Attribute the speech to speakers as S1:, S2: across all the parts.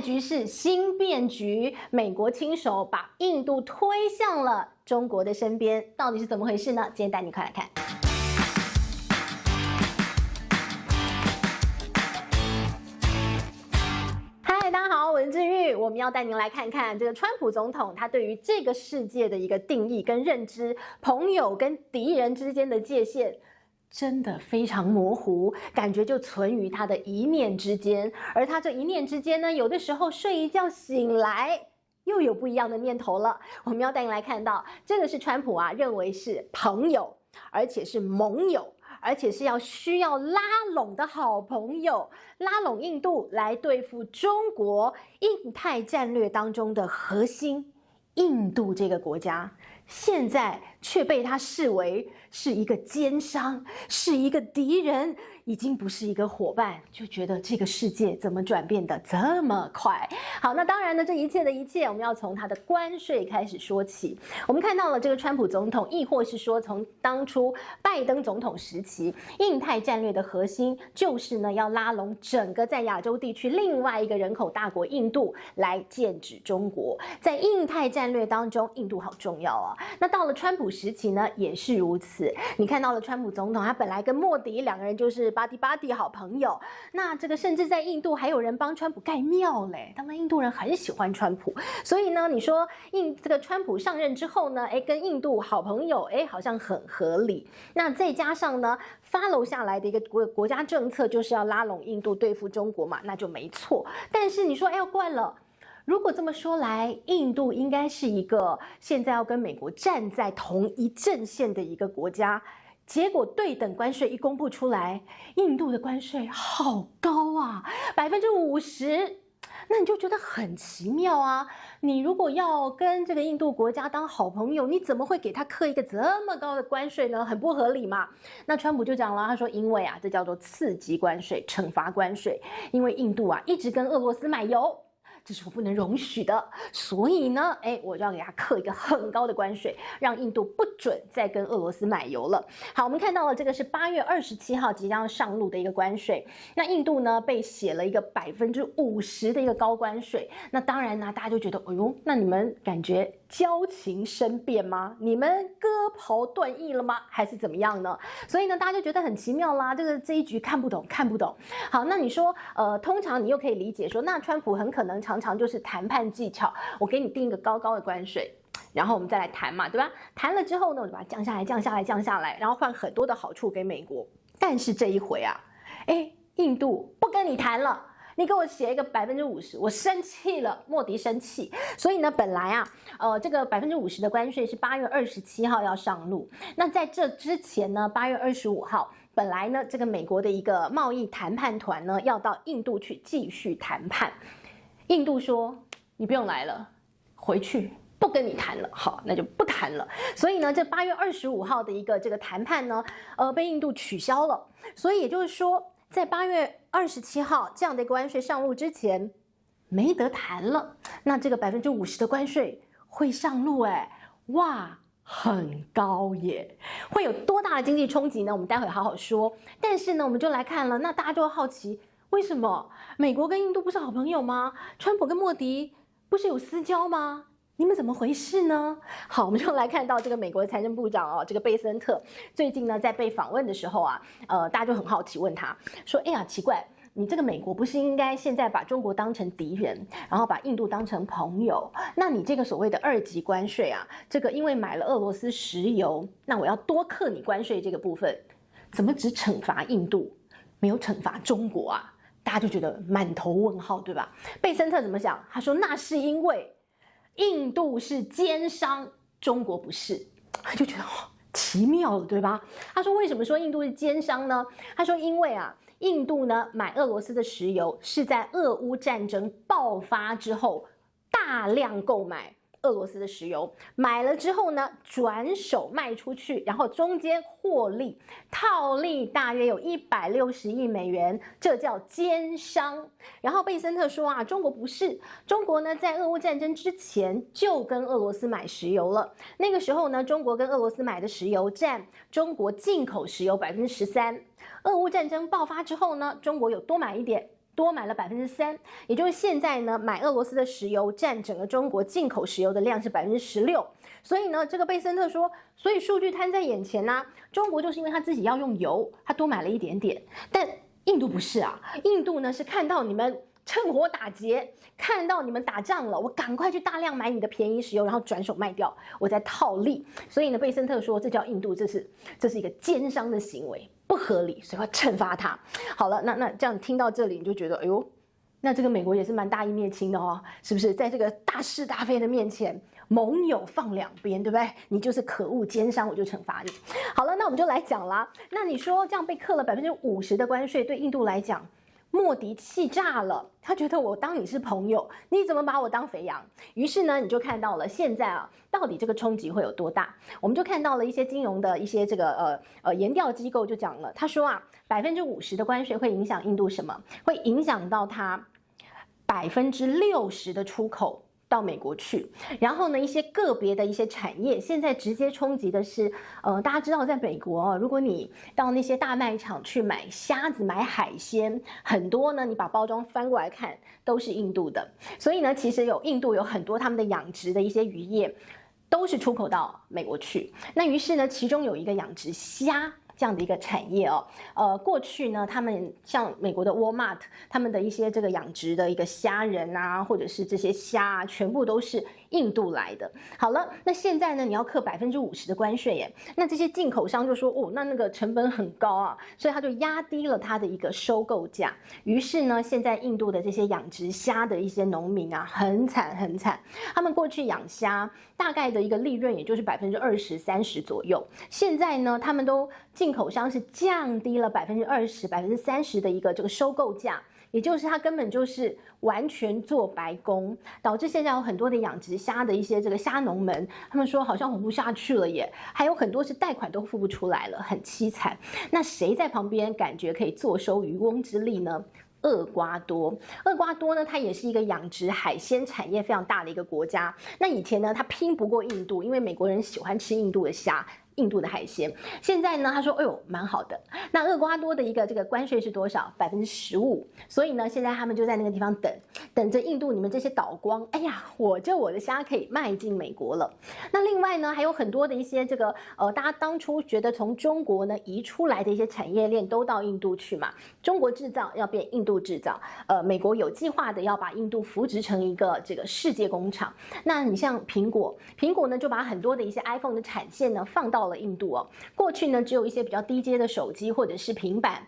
S1: 局势新变局，美国亲手把印度推向了中国的身边，到底是怎么回事呢？今天带你快来看。嗨，大家好，我是治愈，我们要带您来看看这个川普总统他对于这个世界的一个定义跟认知，朋友跟敌人之间的界限。真的非常模糊，感觉就存于他的一念之间。而他这一念之间呢，有的时候睡一觉醒来，又有不一样的念头了。我们要带你来看到，这个是川普啊认为是朋友，而且是盟友，而且是需要拉拢的好朋友，拉拢印度来对付中国印太战略当中的核心。印度这个国家现在却被他视为是一个奸商，是一个敌人，已经不是一个伙伴，就觉得这个世界怎么转变得这么快？好，那当然呢，这一切的一切，我们要从他的关税开始说起。我们看到了这个川普总统，亦或是说从当初拜登总统时期，印太战略的核心就是呢要拉拢整个在亚洲地区另外一个人口大国印度来剑指中国。在印太战略当中，印度好重要啊。那到了川普时期呢，也是如此。你看到了川普总统，他本来跟莫迪两个人就是buddy 好朋友。那这个甚至在印度还有人帮川普盖庙嘞，他们印度人很喜欢川普。所以呢，你说这个川普上任之后呢，跟印度好朋友，好像很合理。那再加上呢，follow下来的一个国家政策就是要拉拢印度对付中国嘛，那就没错。但是你说，怪了。如果这么说来，印度应该是一个现在要跟美国站在同一阵线的一个国家，结果对等关税一公布出来，印度的关税好高啊，50%，那你就觉得很奇妙啊。你如果要跟这个印度国家当好朋友，你怎么会给他课一个这么高的关税呢？很不合理嘛。那川普就讲了，他说因为啊，这叫做刺激关税、惩罚关税，因为印度啊一直跟俄罗斯买油。这是我不能容许的，所以呢，我就要给他课一个很高的关税，让印度不准再跟俄罗斯买油了。好，我们看到了这个是8月27号即将上路的一个关税，那印度呢被写了一个50%的一个高关税，那当然呢，大家就觉得，那你们感觉交情生变吗？你们割袍断义了吗？还是怎么样呢？所以呢，大家就觉得很奇妙啦，这一局看不懂。好，那你说，通常你又可以理解说，那川普很可能常常就是谈判技巧，我给你定一个高高的关税，然后我们再来谈嘛，对吧？谈了之后呢，我就把它降下来，然后换很多的好处给美国。但是这一回啊，印度不跟你谈了。你给我写一个50%，我生气了，莫迪生气。所以呢，本来啊，这个50%的关税是8月27号要上路。那在这之前呢，8月25号，本来呢，这个美国的一个贸易谈判团呢，要到印度去继续谈判。印度说你不用来了，回去。不跟你谈了，好，那就不谈了。所以呢，这8月25号的一个这个谈判呢，被印度取消了。所以也就是说，在8月27号这样的一个关税上路之前，没得谈了。那这个50%的关税会上路，哇，很高耶！会有多大的经济冲击呢？我们待会好好说。但是呢，我们就来看了，那大家就会好奇，为什么美国跟印度不是好朋友吗？川普跟莫迪不是有私交吗？你们怎么回事呢？好，我们就来看到这个美国财政部长这个贝森特最近呢在被访问的时候啊，大家就很好奇问他说，奇怪，你这个美国不是应该现在把中国当成敌人，然后把印度当成朋友？那你这个所谓的2级关税啊，这个因为买了俄罗斯石油，那我要多课你关税这个部分，怎么只惩罚印度，没有惩罚中国啊？大家就觉得满头问号，对吧？贝森特怎么想？他说那是因为印度是奸商，中国不是，就觉得奇妙了，对吧？他说为什么说印度是奸商呢？他说因为啊，印度呢买俄罗斯的石油是在俄乌战争爆发之后大量购买俄罗斯的石油，买了之后呢，转手卖出去，然后中间获利套利大约有160亿美元，这叫奸商。然后贝森特说啊，中国不是，中国呢在俄乌战争之前就跟俄罗斯买石油了，那个时候呢，中国跟俄罗斯买的石油占中国进口石油13%。俄乌战争爆发之后呢，中国有多买一点。多买了3%，也就是现在呢，买俄罗斯的石油占整个中国进口石油的量是16%。所以呢，这个贝森特说，所以数据摊在眼前啊，中国就是因为他自己要用油，他多买了一点点，但印度不是啊，印度呢是看到你们趁火打劫，看到你们打仗了，我赶快去大量买你的便宜石油，然后转手卖掉，我在套利。所以呢，贝森特说，这叫印度，这是一个奸商的行为，不合理，所以要惩罚他。好了，那这样听到这里，你就觉得，哎呦，那这个美国也是蛮大义灭亲的哦，是不是？在这个大是大非的面前，盟友放两边，对不对？你就是可恶奸商，我就惩罚你。好了，那我们就来讲啦。那你说这样被课了50%的关税，对印度来讲，莫迪气炸了，他觉得我当你是朋友，你怎么把我当肥羊？于是呢，你就看到了现在啊，到底这个冲击会有多大？我们就看到了一些金融的一些这个研调机构就讲了，他说啊，50%的关税会影响印度什么？会影响到它60%的出口到美国去，然后呢，一些个别的一些产业，现在直接冲击的是，大家知道，在美国，如果你到那些大卖场去买虾子、买海鲜，很多呢，你把包装翻过来看，都是印度的。所以呢，其实印度有很多他们的养殖的一些渔业，都是出口到美国去。那于是呢，其中有一个养殖虾这样的一个产业哦，过去呢，他们像美国的 Walmart， 他们的一些这个养殖的一个虾仁啊，或者是这些虾啊，全部都是印度来的。好了，那现在呢，你要课50%的关税耶，那这些进口商就说，哦，那个成本很高啊，所以他就压低了他的一个收购价。于是呢，现在印度的这些养殖虾的一些农民啊，很惨很惨，他们过去养虾大概的一个利润也就是20%、30%左右，现在呢，他们都进口商是降低了20%、30%的一个这个收购价，也就是他根本就是完全做白工，导致现在有很多的养殖虾的一些这个虾农们，他们说好像活不下去了耶，还有很多是贷款都付不出来了，很凄惨。那谁在旁边感觉可以坐收渔翁之利呢？厄瓜多呢，它也是一个养殖海鲜产业非常大的一个国家。那以前呢，它拼不过印度，因为美国人喜欢吃印度的虾。印度的海鲜，现在呢，他说，哎呦，蛮好的。那厄瓜多的一个这个关税是多少？15%。所以呢，现在他们就在那个地方等着印度你们这些岛光，哎呀，我的虾可以卖进美国了。那另外呢，还有很多的一些这个大家当初觉得从中国呢移出来的一些产业链都到印度去嘛，中国制造要变印度制造，美国有计划的要把印度扶植成一个这个世界工厂。那你像苹果呢就把很多的一些 iPhone 的产线呢放到了印度哦。过去呢只有一些比较低阶的手机或者是平板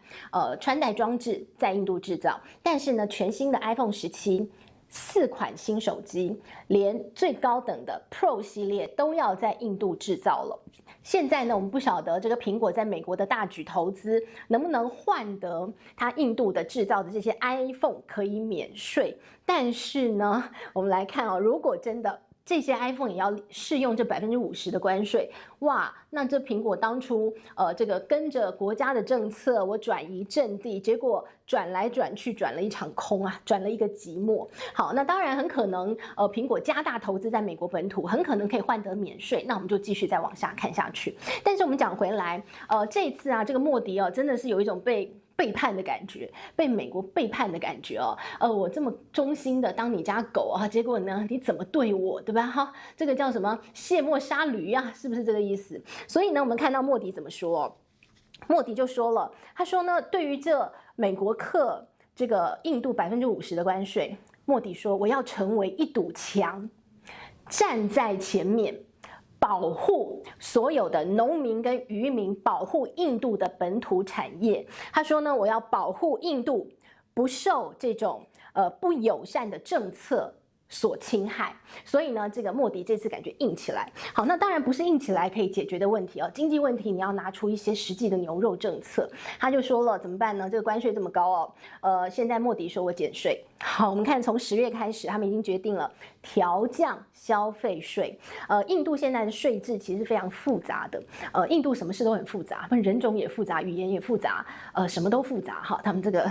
S1: 穿戴装置在印度制造，但是呢全新的 iPhone 17 4款新手机，连最高等的 Pro 系列都要在印度制造了。现在呢，我们不晓得这个苹果在美国的大举投资，能不能换得它印度的制造的这些 iPhone 可以免税？但是呢，我们来看哦，如果真的这些 iPhone 也要适用这50%的关税，哇，那这苹果当初这个跟着国家的政策，我转移阵地，结果转来转去转了一场空啊，转了一个寂寞。好，那当然很可能苹果加大投资在美国本土，很可能可以换得免税。那我们就继续再往下看下去。但是我们讲回来，这一次啊，这个莫迪真的是有一种背叛的感觉，被美国背叛的感觉哦。我这么忠心的当你家狗啊，结果呢，你怎么对我，对吧？哈，这个叫什么卸磨杀驴啊，是不是这个意思？所以呢，我们看到莫迪怎么说，莫迪就说了，他说呢，对于这美国课这个印度50%的关税，莫迪说我要成为一堵墙，站在前面。保护所有的农民跟渔民，保护印度的本土产业。他说呢，我要保护印度不受这种不友善的政策所侵害。所以呢，这个莫迪这次感觉硬起来。好，那当然不是硬起来可以解决的问题哦。经济问题你要拿出一些实际的牛肉政策。他就说了，怎么办呢？这个关税这么高哦，现在莫迪说我减税。好，我们看从10月开始，他们已经决定了调降消费税。印度现在的税制其实非常复杂的。印度什么事都很复杂，人种也复杂，语言也复杂，什么都复杂哈。他们这个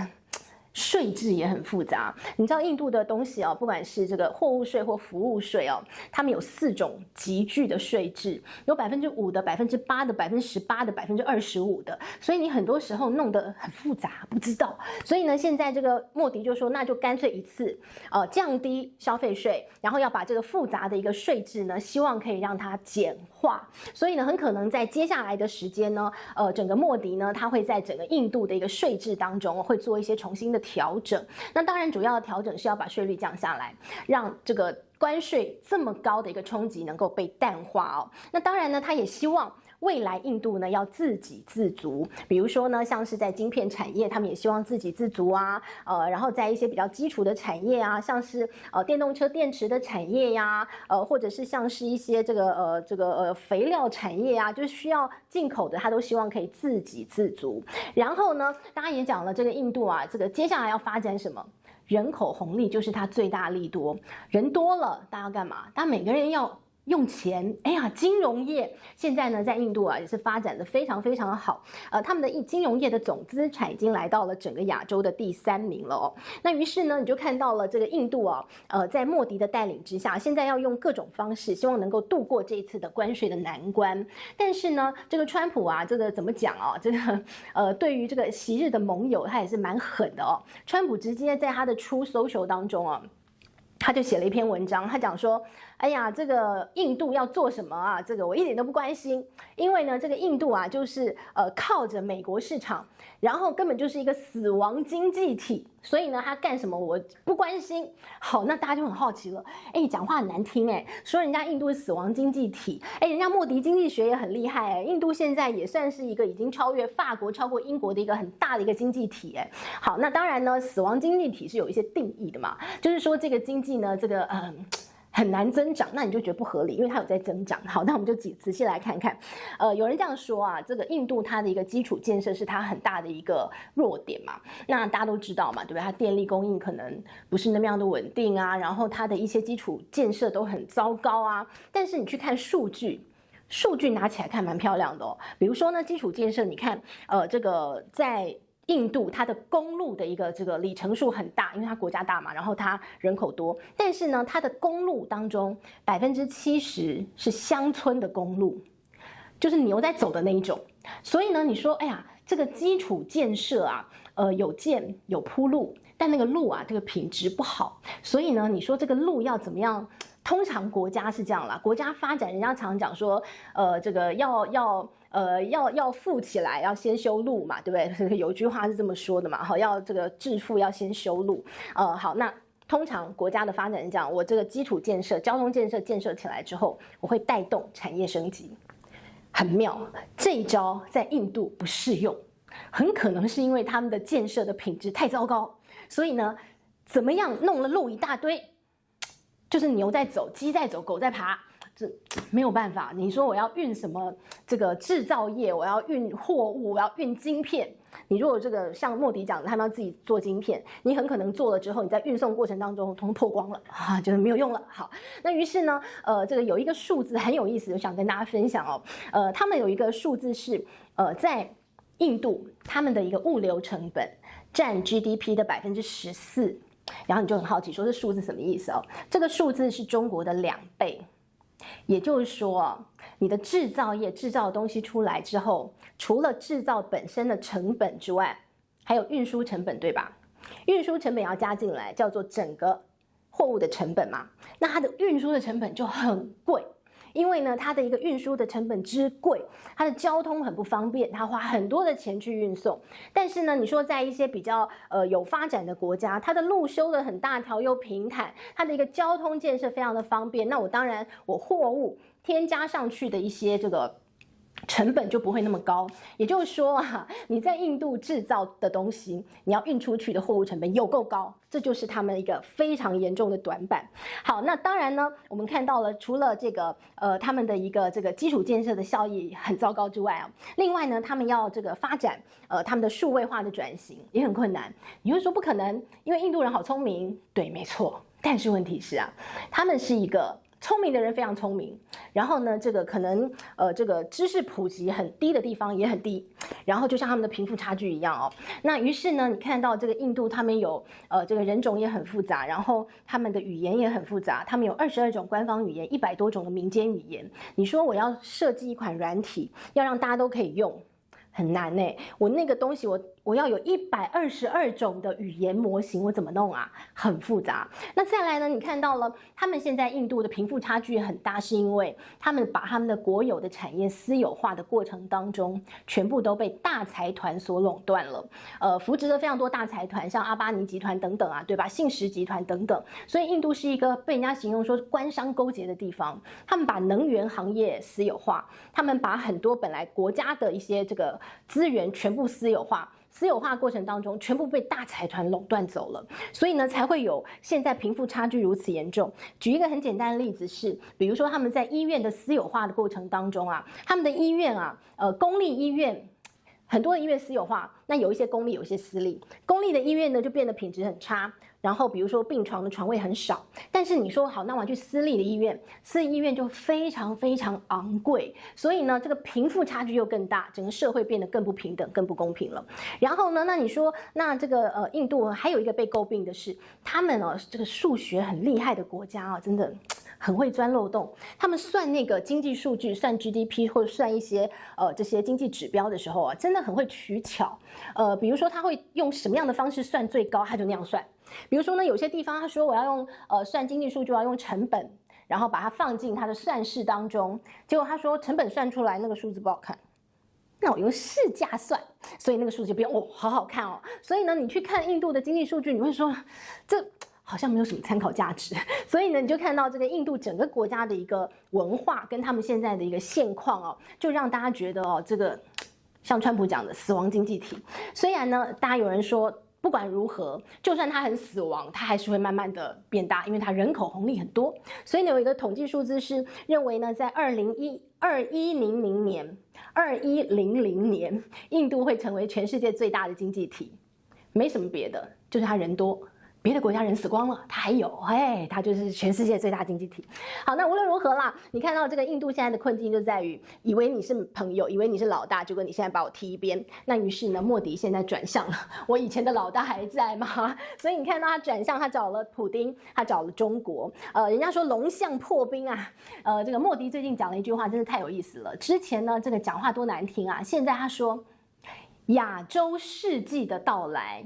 S1: 税制也很复杂。你知道印度的东西哦，不管是这个货物税或服务税哦，他们有4种集聚的税制，有5%的、8%的、18%的、25%的，所以你很多时候弄得很复杂，不知道。所以呢，现在这个莫迪就说，那就干脆一次降低消费税，然后要把这个复杂的一个税制呢，希望可以让它简化。所以呢，很可能在接下来的时间呢，整个莫迪呢，他会在整个印度的一个税制当中会做一些重新的调整。那当然，主要的调整是要把税率降下来，让这个关税这么高的一个冲击能够被淡化哦。那当然呢，他也希望未来印度呢要自给自足，比如说呢，像是在晶片产业，他们也希望自给自足啊，然后在一些比较基础的产业啊，像是电动车电池的产业呀，或者是像是一些这个肥料产业啊，就是需要进口的，他都希望可以自给自足。然后呢，大家也讲了，这个印度啊，这个接下来要发展什么？人口红利就是它最大利多，人多了，大家要干嘛？大家每个人要用钱。哎呀，金融业现在呢，在印度啊也是发展的非常非常的好。他们的金融业的总资产已经来到了整个亚洲的第3名了哦。那于是呢，你就看到了这个印度啊，在莫迪的带领之下，现在要用各种方式，希望能够度过这一次的关税的难关。但是呢，这个川普啊，这个怎么讲啊？这个对于这个昔日的盟友，他也是蛮狠的哦。川普直接在他的Truth Social当中啊，他就写了一篇文章，他讲说，哎呀，这个印度要做什么啊？这个我一点都不关心，因为呢，这个印度啊，就是靠着美国市场，然后根本就是一个死亡经济体，所以呢，他干什么我不关心。好，那大家就很好奇了，哎，讲话很难听哎，说人家印度是死亡经济体，哎，人家莫迪经济学也很厉害哎，印度现在也算是一个已经超越法国、超过英国的一个很大的一个经济体哎。好，那当然呢，死亡经济体是有一些定义的嘛，就是说这个经济呢，这个很难增长，那你就觉得不合理，因为它有在增长。好，那我们就仔细来看看。有人这样说啊，这个印度它的一个基础建设是它很大的一个弱点嘛。那大家都知道嘛，对不对？它电力供应可能不是那么样的稳定啊，然后它的一些基础建设都很糟糕啊。但是你去看数据拿起来看蛮漂亮的哦。比如说呢，基础建设，你看，这个在印度它的公路的一个这个里程数很大，因为它国家大嘛，然后它人口多，但是呢，它的公路当中70%是乡村的公路，就是牛在走的那一种。所以呢，你说，哎呀，这个基础建设啊，有建有铺路，但那个路啊，这个品质不好，所以呢，你说这个路要怎么样？通常国家是这样啦，国家发展，人家常讲说，这个要富起来，要先修路嘛，对不对？有一句话是这么说的嘛，好，要这个致富要先修路。好，那通常国家的发展是这样，我这个基础建设、交通建设建设起来之后，我会带动产业升级，很妙。这一招在印度不适用，很可能是因为他们的建设的品质太糟糕，所以呢，怎么样弄了路一大堆。就是牛在走，鸡在走，狗在爬，这没有办法。你说我要运什么这个制造业，我要运货物，我要运晶片。你如果这个像莫迪讲的，他们要自己做晶片，你很可能做了之后，你在运送过程当中通通破光了啊，就是没有用了。好，那于是呢，这个有一个数字很有意思，我想跟大家分享哦。他们有一个数字是，在印度他们的一个物流成本占 GDP 的14%。然后你就很好奇，说这数字什么意思哦？这个数字是中国的2倍，也就是说，你的制造业制造的东西出来之后，除了制造本身的成本之外，还有运输成本，对吧？运输成本要加进来，叫做整个货物的成本嘛。那它的运输的成本就很贵。因为呢，它的一个运输的成本之贵，它的交通很不方便，它花很多的钱去运送。但是呢，你说在一些比较有发展的国家，它的路修得很大条又平坦，它的一个交通建设非常的方便。那我当然我货物添加上去的一些这个成本就不会那么高。也就是说啊，你在印度制造的东西，你要运出去的货物成本有够高，这就是他们一个非常严重的短板。好，那当然呢，我们看到了除了这个他们的一个这个基础建设的效益很糟糕之外啊，另外呢，他们要这个发展他们的数位化的转型也很困难。你会说不可能，因为印度人好聪明，对，没错。但是问题是啊，他们是一个聪明的人非常聪明，然后呢，这个可能这个知识普及很低的地方也很低，然后就像他们的贫富差距一样哦。那于是呢，你看到这个印度，他们有这个人种也很复杂，然后他们的语言也很复杂，他们有22种官方语言，100多种的民间语言。你说我要设计一款软体，要让大家都可以用，很难欸。我那个东西我要有122种的语言模型，我怎么弄啊？很复杂。那再来呢？你看到了，他们现在印度的贫富差距很大，是因为他们把他们的国有的产业私有化的过程当中，全部都被大财团所垄断了。扶植了非常多大财团，像阿巴尼集团等等啊，对吧？信实集团等等。所以印度是一个被人家形容说官商勾结的地方。他们把能源行业私有化，他们把很多本来国家的一些这个资源全部私有化。私有化过程当中，全部被大财团垄断走了，所以呢，才会有现在贫富差距如此严重。举一个很简单的例子是，比如说他们在医院的私有化的过程当中啊，他们的医院啊，公立医院。很多的医院私有化，那有一些公立，有一些私立。公立的医院呢，就变得品质很差，然后比如说病床的床位很少。但是你说好，那我去私立的医院，私立医院就非常非常昂贵，所以呢，这个贫富差距又更大，整个社会变得更不平等、更不公平了。然后呢，那你说，那这个印度还有一个被诟病的是，他们这个数学很厉害的国家啊，真的。很会钻漏洞，他们算那个经济数据，算 GDP 或者算一些这些经济指标的时候啊，真的很会取巧。比如说他会用什么样的方式算最高，他就那样算。比如说呢，有些地方他说我要用算经济数据，我要用成本，然后把它放进他的算式当中，结果他说成本算出来那个数字不好看。那我用市价算，所以那个数字就变好好看哦。所以呢，你去看印度的经济数据，你会说这。好像没有什么参考价值，所以呢，你就看到这个印度整个国家的一个文化跟他们现在的一个现况哦，就让大家觉得这个像川普讲的死亡经济体。虽然呢，大家有人说不管如何，就算它很死亡，它还是会慢慢的变大，因为它人口红利很多。所以呢，有一个统计数字是认为呢，在2100年，印度会成为全世界最大的经济体，没什么别的，就是它人多。别的国家人死光了，它还有，它就是全世界最大经济体。好，那无论如何啦，你看到这个印度现在的困境就在于，以为你是朋友，以为你是老大，结果你现在把我踢一边。那于是呢，莫迪现在转向了，我以前的老大还在吗？所以你看到他转向，他找了普丁，他找了中国。人家说龙象破冰啊，这个莫迪最近讲了一句话，真是太有意思了。之前呢，这个讲话多难听啊，现在他说，亚洲世纪的到来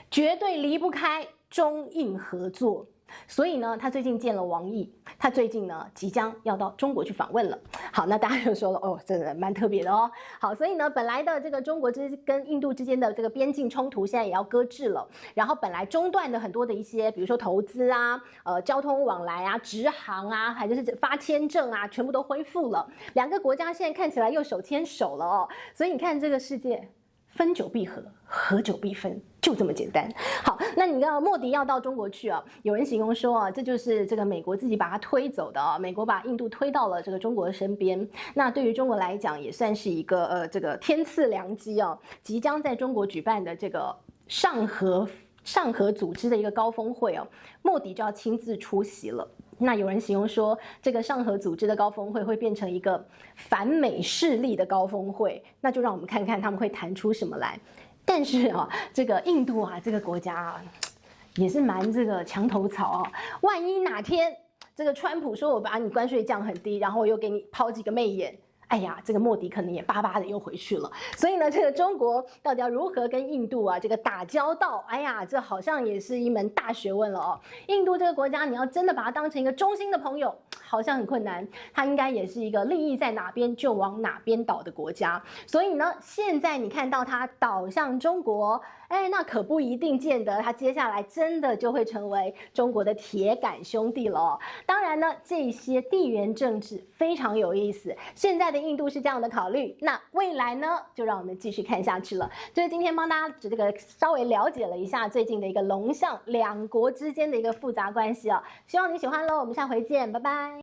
S1: 绝对离不开中印合作，所以呢，他最近见了王毅，他最近呢即将要到中国去访问了。好，那大家就说了，哦，真的蛮特别的哦。好，所以呢，本来的这个中国跟印度之间的这个边境冲突，现在也要搁置了。然后本来中断的很多的一些，比如说投资啊、交通往来啊、直航啊，还就是发签证啊，全部都恢复了。两个国家现在看起来又手牵手了哦。所以你看这个世界。分久必合，合久必分，就这么简单。好，那你看莫迪要到中国去啊，有人形容说啊，这就是这个美国自己把他推走的啊，美国把印度推到了这个中国的身边。那对于中国来讲，也算是一个这个天赐良机啊，即将在中国举办的这个上合组织的一个高峰会哦，莫迪就要亲自出席了。那有人形容说，这个上合组织的高峰会会变成一个反美势力的高峰会，那就让我们看看他们会谈出什么来。但是啊，这个印度啊，这个国家啊，也是蛮这个墙头草啊。万一哪天这个川普说我把你关税降很低，然后我又给你抛几个媚眼。哎呀，这个莫迪可能也巴巴的又回去了，所以呢，这个中国到底要如何跟印度啊这个打交道？哎呀，这好像也是一门大学问了哦。印度这个国家，你要真的把它当成一个忠心的朋友，好像很困难。它应该也是一个利益在哪边就往哪边倒的国家。所以呢，现在你看到它倒向中国，那可不一定见得它接下来真的就会成为中国的铁杆兄弟了哦。当然呢，这些地缘政治非常有意思。现在的印度是这样的考虑，那未来呢，就让我们继续看下去了。这是今天帮大家这个稍微了解了一下最近的一个龙象两国之间的一个复杂关系哦。希望你喜欢喽，我们下回见，拜拜。